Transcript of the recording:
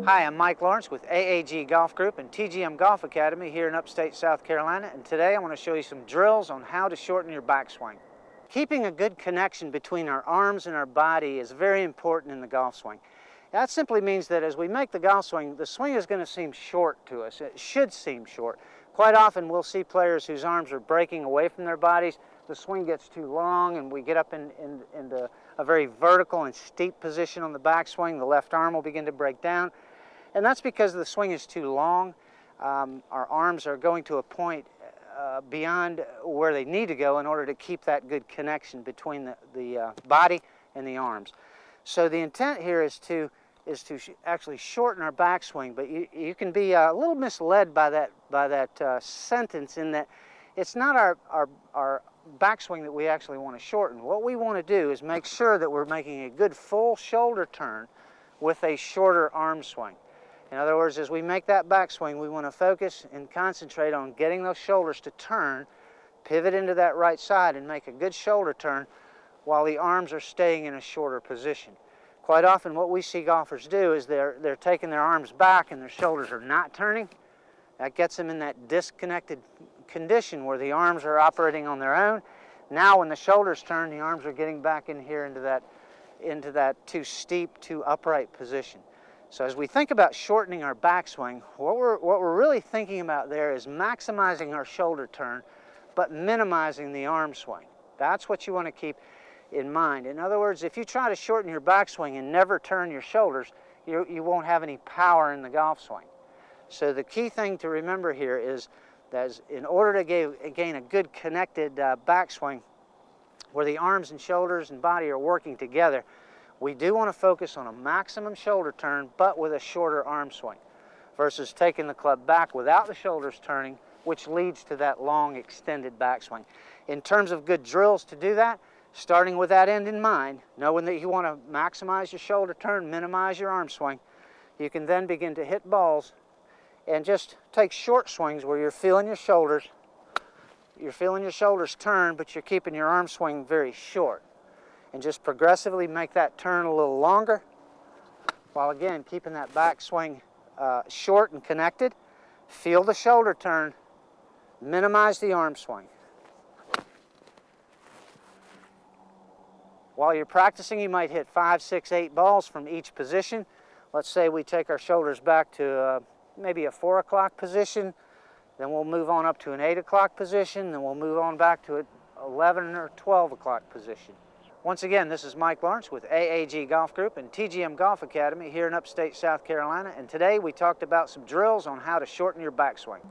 Hi, I'm Mike Lawrence with AAG Golf Group and TGM Golf Academy here in upstate South Carolina, and today I want to show you some drills on how to shorten your backswing. Keeping a good connection between our arms and our body is very important in the golf swing. That simply means that as we make the golf swing, the swing is going to seem short to us. It should seem short. Quite often we'll see players whose arms are breaking away from their bodies. The swing gets too long and we get up into a very vertical and steep position on the backswing. The left arm will begin to break down. And that's because the swing is too long. Our arms are going to a point beyond where they need to go in order to keep that good connection between the body and the arms. So the intent here is to actually shorten our backswing, but you can be a little misled by that sentence, in that it's not our backswing that we actually want to shorten. What we want to do is make sure that we're making a good full shoulder turn with a shorter arm swing. In other words, as we make that backswing, we want to focus and concentrate on getting those shoulders to turn, pivot into that right side, and make a good shoulder turn while the arms are staying in a shorter position. Quite often what we see golfers do is they're taking their arms back and their shoulders are not turning. That gets them in that disconnected condition where the arms are operating on their own. Now when the shoulders turn, the arms are getting back in here into that too steep, too upright position. So as we think about shortening our backswing, what we're really thinking about there is maximizing our shoulder turn, but minimizing the arm swing. That's what you want to keep in mind. In other words, if you try to shorten your backswing and never turn your shoulders, you won't have any power in the golf swing. So the key thing to remember here is that in order to gain a good connected backswing, where the arms and shoulders and body are working together, we do want to focus on a maximum shoulder turn, but with a shorter arm swing, versus taking the club back without the shoulders turning, which leads to that long, extended backswing. In terms of good drills to do that, starting with that end in mind, knowing that you want to maximize your shoulder turn, minimize your arm swing, you can then begin to hit balls and just take short swings where you're feeling your shoulders turn, but you're keeping your arm swing very short. And just progressively make that turn a little longer, while again keeping that backswing short and connected. Feel the shoulder turn, minimize the arm swing. While you're practicing, you might hit 5, 6, 8 balls from each position. Let's say we take our shoulders back to maybe a 4 o'clock position, then we'll move on up to an 8 o'clock position, then we'll move on back to an 11 or 12 o'clock position. Once again, this is Mike Lawrence with AAG Golf Group and TGM Golf Academy here in upstate South Carolina, and today we talked about some drills on how to shorten your backswing.